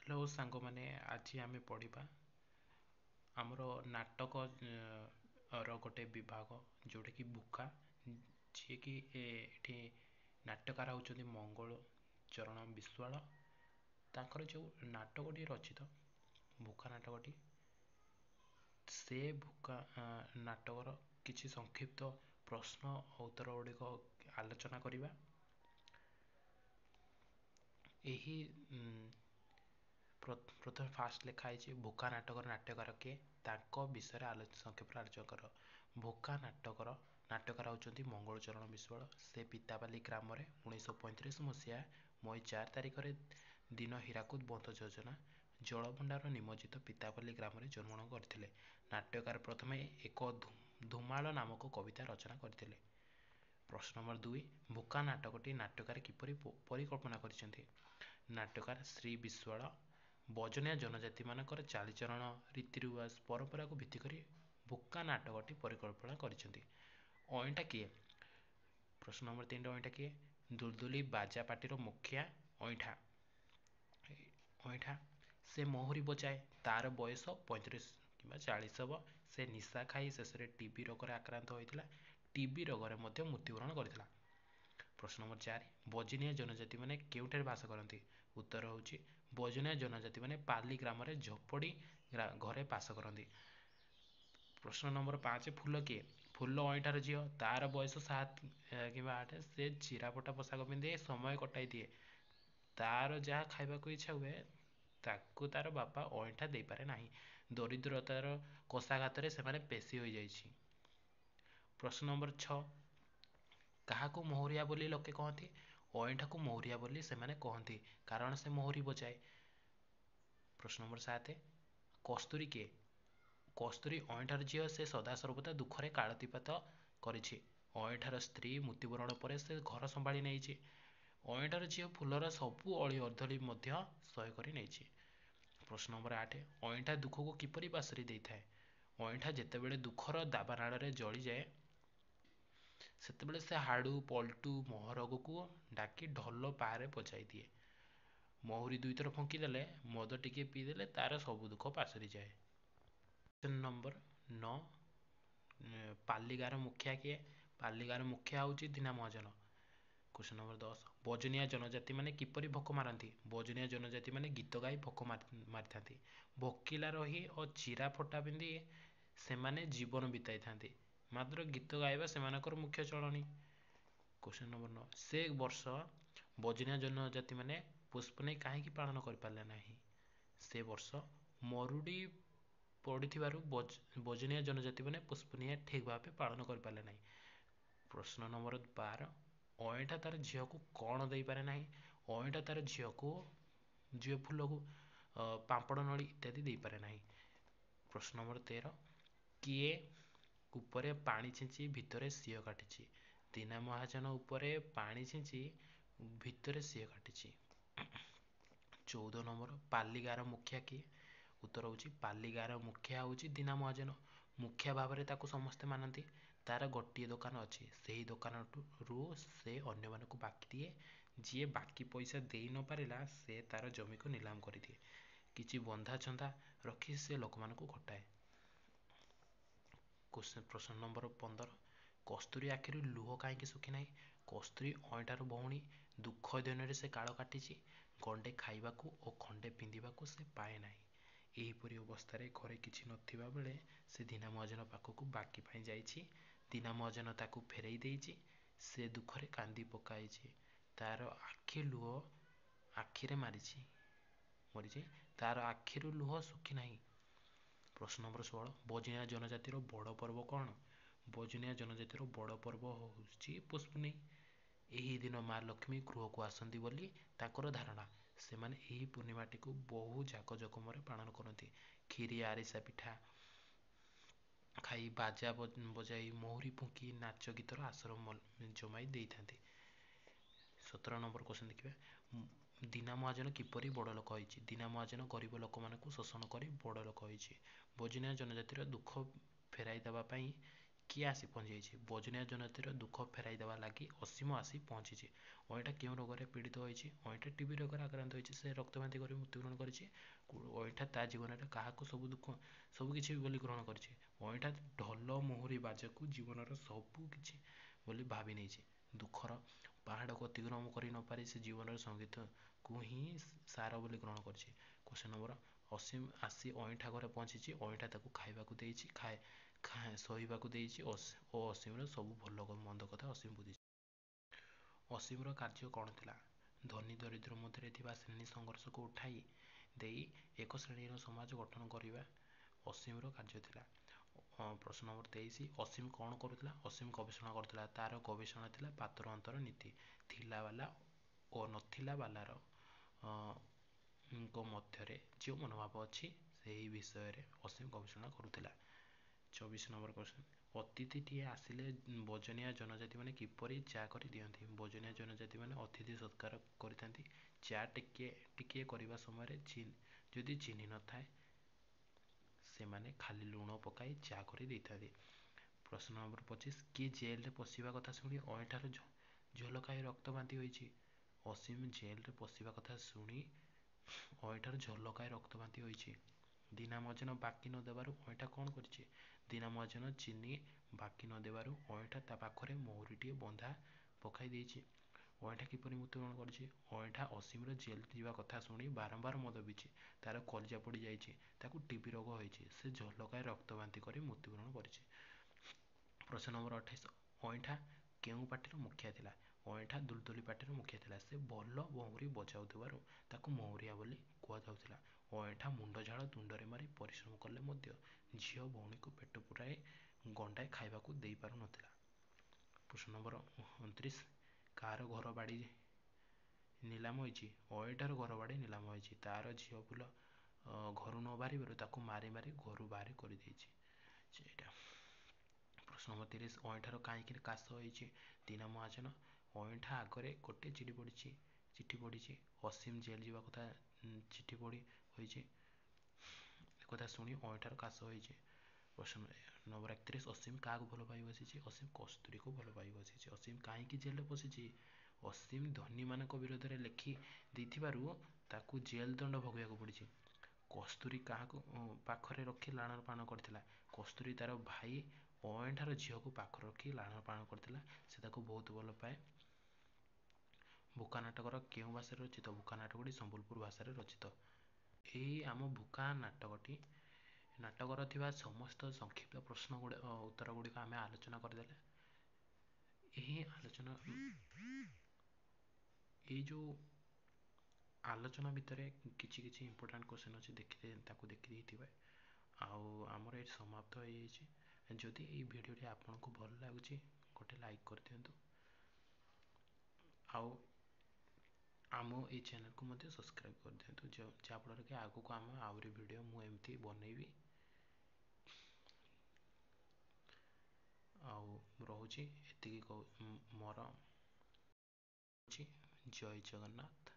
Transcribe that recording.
Hello सांग मैंने आज आम पढ़ा आमर नाटक गोटे विभाग जोटा कि बुका जी कि ये नाट्यकार होती मंगल चरण विश्वाल तांकर जो नाटकटी रचित बुका नाटकटी से बुका नाटकर किसी संक्षिप्त प्रश्न उत्तर गुड़िक आलोचना करवा यही प्रथम फास्ट लिखाई भोका नाटकर नाट्यकार किए विषय संक्षेप आलोचना कर भोका नाटकर नाट्यकार होती मंगलचरण विश्वाल से पितापाली ग्राम 1935 मसीहा मई 4 तारिख दिन हीराकुद बंध योजना जलभंडार निमज्जित पितापाली ग्राम जन्मग्रहण करते। नाट्यकार प्रथम एक धूमाल नामक कविता रचना करते। प्रश्न नंबर 2 भोका नाटकटी नाट्यकार किपरि परिकल्पना करछन्ति। नाट्यकार श्री विश्वाल बजनिया जनजाति मानकर चालीचरण रीतिरिवाज परंपरा को भित्ति करी भोका नाटकटी परिकल्पना करछन्ति। अईंठा किए। प्रश्न नंबर 3 अईंठा किए। दुलदुली बाजा पार्टीर मुखिया अईंठा अईंठा से महुरी बजाए तार बयस 35 कि 40 हम से निशा खाई शेष टीबी रोग आक्रांत होता टीबी रोग मृत्युवरण करता। प्रश्न नंबर 4 बजनिया जनजाति मैंने केउठारे बास करती। उत्तर होची बजनिया जनजाति मैंने पाली ग्राम झोपड़ी घरे बास करती। प्रश्न नंबर 5 फूल किए। फूल अईंठार झील तार बयस 7 कि 8 से चिराफटा पोशाक पिंधे समय कटाई दिए तार जहाँ खाइबा इच्छा हुए ताकू तार बापा अईंठा दे पारे नाही दरिद्रतार कषाघात से पेशी हो जाइछि। प्रश्न नंबर 6 काहाकू महुरिया बोली लोके कहती। अईंठा को महुरिया बोली से माने कहती कारण से महुरी बजाए। प्रश्न नंबर 7 कस्तूरी किए। कस्तूरी अईंठार झील से सदासर्वदा दुखरे कालतीपात करिछि अईंठार स्त्री मृत्युवरण पर से घर संभाली नहीं अईंठार झील फूलर सबू अली अर्धली सह्य कर नहीं। प्रश्न नंबर 8 अईंठा दुख को किपरि पाशरी देइथाए। अईंठा जेतेबेले दुखर दाबानाड़ जली जाए सेतेबेले से हाड़ू पलटू महरग को डाकी ढोल पारे बजाई दिए महुरी 2 थर फुंकीदेले मद टिके पीदेले तार सबू दुख पाशरी जाए। क्वेश्चन नंबर 9 पालिगार मुखिया किए। पालिगार मुखिया हूँ दीना महाजन। क्वेश्चन नंबर 10 बजनिया जनजाति मैंने किपरि भोक मारती। बजनिया जनजाति मैंने गीत गाई भोक मारी था भोकिला रही और चिरा फटा पिंधि से माने जीवन बिताई था मात्र गीत गाइबा सेमानकर मुख्य चलनी। क्वेश्चन नंबर 9 से वर्ष बजनिया जनजाति मैंने पुष्पनेई कहीं पालन कर पारे ना से वर्ष मरुड़ी पड़ू बजनिया जनजाति मैंने पुष्पनिया ठीक भाव पालन कर पारे ना। प्रश्न नंबर 12 अईंठा तार झील को कौन दे पारे ना। अईंठा तार झील को झील फूल को पांपड़ नली इत्यादि दे पारे ना। प्रश्न नंबर 13 किए उपरे पानी छींची भितरे सीह काटिछि। दीना महाजन उपरे पानी छींची भितरे सीह काटिछि। 14 नंबर पालिगार मुखिया किए। उत्तर होची पालिगार मुखिया होची दीना महाजन मुखिया भाव में ताको समस्ते मानती तार गोटे दुकान अच्छी से दुकान रु से अन्य मानक बाकी दिए जी बाकी पैसा दे न पारिला से तार जमी को नीलाम कर दिए किसी बंधा छंदा रखी से लोक मानक घटाए। प्रश्न नंबर 15 कस्तूरी आखिर लुह कहीं सुखी ना। कस्तूरी अईंठार भौणी दुख दिन से काल काटी गंडे खाइबाकू और खंडे पिंधिबाकू से पाए ना। एहीपरि अवस्था घरे किछि नथिबा बेले से दीना महाजन पाखक बाकी पाई जाइछि। दीना महाजन ताकू फेरई देइछि से दुखरे कांदी पकाइछि तार आखि लुह आखिरे मारिछि मरीछि तार आखिरु लुह सुखी नाही। प्रश्न नंबर 16 बजनिया जनजातिर बड़ पर्व कौन। बजनिया जनजातिर बड़ पर्व होउछि पुष्पनेई। एही दिन माँ लक्ष्मी गृह को आसती बोली ताकर धारणा से माने एही पूर्णिमाटी को बहु जाक जकमरे पालन करती खीरी आरिसा पिठा खाई बाजा बजाई महुरी फुंकी नाच गीतर आसर जमाई दे था। 17 नंबर क्वेश्चन देखिए दीना महाजन किपरि बड़ लोक होइछि। दीना महाजन गरीब लोक मानकु शोषण करी बड़ लोक होइछि। बजनिया जनजातिर दुख फेराई देबा पई କିଏ ଆସି ପହଞ୍ଚିଯାଇଛି? ବଜନିଆ ଜନଜାତିର ଦୁଃଖ ଫେରାଇ ଦେବା ଲାଗି ଅସୀମ ଆସି ପହଞ୍ଚିଛି। ଅଇଁଠା କେଉଁ ରୋଗରେ ପୀଡ଼ିତ ହୋଇଛି? ଅଇଁଠା ଟିବି ରୋଗରେ ଆକ୍ରାନ୍ତ ହୋଇଛି। ସେ ରକ୍ତବାନ୍ତି କରି ମୃତ୍ୟୁବରଣ କରିଛି। ଅଇଁଠା ତା ଜୀବନରେ କାହାକୁ ସବୁ ଦୁଃଖ ସବୁ କିଛି ବୋଲି ଗ୍ରହଣ କରିଛି। ଅଇଁଠା ଢୋଲ ମୁହୁରି ବାଜାକୁ ଜୀବନର ସବୁ କିଛି ବୋଲି ଭାବି ନେଇଛି। ଦୁଃଖର ପାହାଡ଼କୁ ଅତିକ୍ରମ କରି ନ ପାରି ସେ ଜୀବନର ସଙ୍ଗୀତକୁ ହିଁ ସାର ବୋଲି ଗ୍ରହଣ କରିଛି। କ୍ୱେଶ୍ଚନ୍ ନମ୍ବର ଅସୀମ ଆସି ଅଇଁଠା ଘରେ ପହଞ୍ଚିଛି। ଅଇଁଠା ତାକୁ ଖାଇବାକୁ ଦେଇଛି, ଶୋଇବାକୁ ଦେଇଛି ଓ ଅସୀମର ସବୁ ଭଲ ମନ୍ଦ କଥା ଅସୀମ ବୁଝିଛି। ଅସୀମର କାର୍ଯ୍ୟ କ'ଣ ଥିଲା? ଧନୀ ଦରିଦ୍ର ମଧ୍ୟରେ ଥିବା ଶ୍ରେଣୀ ସଂଘର୍ଷକୁ ଉଠାଇ ଦେଇ ଏକ ଶ୍ରେଣୀର ସମାଜ ଗଠନ କରିବା ଅସୀମର କାର୍ଯ୍ୟ ଥିଲା। ପ୍ରଶ୍ନ ନମ୍ବର 23 ଅସୀମ କ'ଣ କରୁଥିଲା? ଅସୀମ ଗବେଷଣା କରୁଥିଲା। ତାର ଗବେଷଣା ଥିଲା ପାତର ଅନ୍ତର ନୀତି। ଥିଲା ବାଲା ଓ ନଥିଲା ବାଲାର ଙ୍କ ମଧ୍ୟରେ ଯେଉଁ ମନୋଭାବ ଅଛି ସେହି ବିଷୟରେ ଅସୀମ ଗବେଷଣା କରୁଥିଲା। 24 ନମ୍ବର କ୍ୱେଶ୍ଚନ୍ ଅତିଥିଟିଏ ଆସିଲେ ବଜନିଆ ଜନଜାତିମାନେ କିପରି ଚା କରି ଦିଅନ୍ତି? ବଜନିଆ ଜନଜାତିମାନେ ଅତିଥି ସତ୍କାର କରିଥାନ୍ତି। ଚା ଟିକିଏ କରିବା ସମୟରେ ଯଦି ଚିନି ନଥାଏ ସେମାନେ ଖାଲି ଲୁଣ ପକାଇ ଚା କରି ଦେଇଥାନ୍ତି। ପ୍ରଶ୍ନ ନମ୍ବର 25 କିଏ ଜେଲରେ ପଶିବା କଥା ଶୁଣି ଅଇଁଠାରୁ ଝଲକାଇ ରକ୍ତ ବାନ୍ତି ହୋଇଛି? ଅସୀମ ଜେଲରେ ପଶିବା କଥା ଶୁଣି ଅଇଁଠାରୁ ଝଲକାଇ ରକ୍ତ ବାନ୍ତି ହୋଇଛି। ଦିନା ମହାଜନ ବାକି ନ ଦେବାରୁ ଅଇଁଠା କ'ଣ କରିଛି? ଦିନା ମହାଜନ ଚିନି ବାକି ନ ଦେବାରୁ ଅଇଁଠା ତା ପାଖରେ ମହୁରୀଟିଏ ବନ୍ଧା ପକାଇ ଦେଇଛି। ଅଇଁଠା କିପରି ମୃତ୍ୟୁବରଣ କରିଛି? ଅଇଁଠା ଅସୀମର ଜେଲ୍ ଯିବା କଥା ଶୁଣି ବାରମ୍ବାର ମଦ ପିଇଛି। ତାର କଲିଜା ପୋଡ଼ିଯାଇଛି। ତାକୁ ଟିବି ରୋଗ ହୋଇଛି। ସେ ଝଲକାଇ ରକ୍ତ ବାନ୍ତି କରି ମୃତ୍ୟୁବରଣ କରିଛି। ପ୍ରଶ୍ନ ନମ୍ବର 28 ଅଇଁଠା କେଉଁ ପାର୍ଟିର ମୁଖିଆ ଥିଲା? ଅଇଁଠା ଦୁଲଦୁଲି ପାର୍ଟିର ମୁଖିଆ ଥିଲା। ସେ ଭଲ ମହୁରୀ ବଜାଉଥିବାରୁ ତାକୁ ମହୁରିଆ ବୋଲି କୁହାଯାଉଥିଲା। ଅଇଁଠା ମୁଣ୍ଡ ଝାଳ ତୁଣ୍ଡରେ ମାରି ପରିଶ୍ରମ କଲେ ମଧ୍ୟ ଝିଅ ଭଉଣୀକୁ ପେଟ ପୂରାଇ ଗଣ୍ଡାଏ ଖାଇବାକୁ ଦେଇପାରୁନଥିଲା। ପ୍ରଶ୍ନ ନମ୍ବର 29 କାହାର ଘର ବାଡ଼ି ନିଲାମ ହୋଇଛି? ଅଇଁଠାର ଘର ବାଡ଼ି ନିଲାମ ହୋଇଛି। ତାର ଝିଅ ପୁଅ ଘରୁ ନ ବାହାରିବାରୁ ତାକୁ ମାରି ମାରି ଘରୁ ବାହାର କରିଦେଇଛି। ସେଇଟା। ପ୍ରଶ୍ନ ନମ୍ବର 30 ଅଇଁଠାର କାହିଁକି କାଶ ହୋଇଛି? ଦିନା ମହାଜନ ଅଇଁଠା ଆଗରେ ଗୋଟିଏ ଚିଠି ପଢ଼ିଛି। ଅସୀମ ଜେଲ୍ ଯିବା କଥା ଚିଠି ପଢ଼ି ହୋଇଛି। ଏକଥା ଶୁଣି ଅଇଁଠାର କାଶ ହୋଇଛି। ପ୍ରଶ୍ନ ନମ୍ବର 31 ଅସୀମ କାହାକୁ ଭଲ ପାଇ ବସିଛି? ଅସୀମ କସ୍ତୁରୀକୁ ଭଲ ପାଇ ବସିଛି। ଅସୀମ କାହିଁକି ଜେଲରେ ପଶିଛି? ଅସୀମ ଧନୀମାନଙ୍କ ବିରୋଧରେ ଲେଖି ଦେଇଥିବାରୁ ତାକୁ ଜେଲ୍ ଦଣ୍ଡ ଭୋଗିବାକୁ ପଡ଼ିଛି। କସ୍ତୁରୀ କାହାକୁ ପାଖରେ ରଖି ଲାଳନ ପାଳନ କରିଥିଲା? କସ୍ତୁରୀ ତାର ଭାଇ ଅଇଁଠାର ଝିଅକୁ ପାଖରେ ରଖି ଲାଳନ ପାଳନ କରିଥିଲା। ସେ ତାକୁ ବହୁତ ଭଲ ପାଏ। ଭୁକା ନାଟକର କେଉଁ ଭାଷାରେ ରଚିତ? ଭୁକା ନାଟକଟି ସମ୍ବଲପୁର ଭାଷାରେ ରଚିତ। ଏହି ଆମ ଭୁକା ନାଟକର ଥିବା ସମସ୍ତ ସଂକ୍ଷିପ୍ତ ପ୍ରଶ୍ନ ଉତ୍ତର ଗୁଡ଼ିକ ଆମେ ଆଲୋଚନା କରିଦେଲେ। ଏଇ ଯେଉଁ ଆଲୋଚନା ଭିତରେ କିଛି ଇମ୍ପୋର୍ଟାଣ୍ଟ କ୍ୱେଶ୍ଚନ୍ ଅଛି ତାକୁ ଦେଖିଦେଇଥିବେ। ଆଉ ଆମର ଏଠି ସମାପ୍ତ ହେଇଯାଇଛି। ଯଦି ଏଇ ଭିଡ଼ିଓଟି ଆପଣଙ୍କୁ ଭଲ ଲାଗୁଛି ଗୋଟେ ଲାଇକ୍ କରିଦିଅନ୍ତୁ। ଆଉ ଆମ ଏଇ ଚ୍ୟାନେଲକୁ ମଧ୍ୟ ସବସ୍କ୍ରାଇବ୍ କରିଦିଅନ୍ତୁ ଯାହାଫଳରେ କି ଆଗକୁ ଆହୁରି ଭିଡ଼ିଓ ମୁଁ ଏମିତି ବନେଇବି। ଆଉ ରହୁଛି ଏତିକି ମୋର ଜୟ ଜଗନ୍ନାଥ।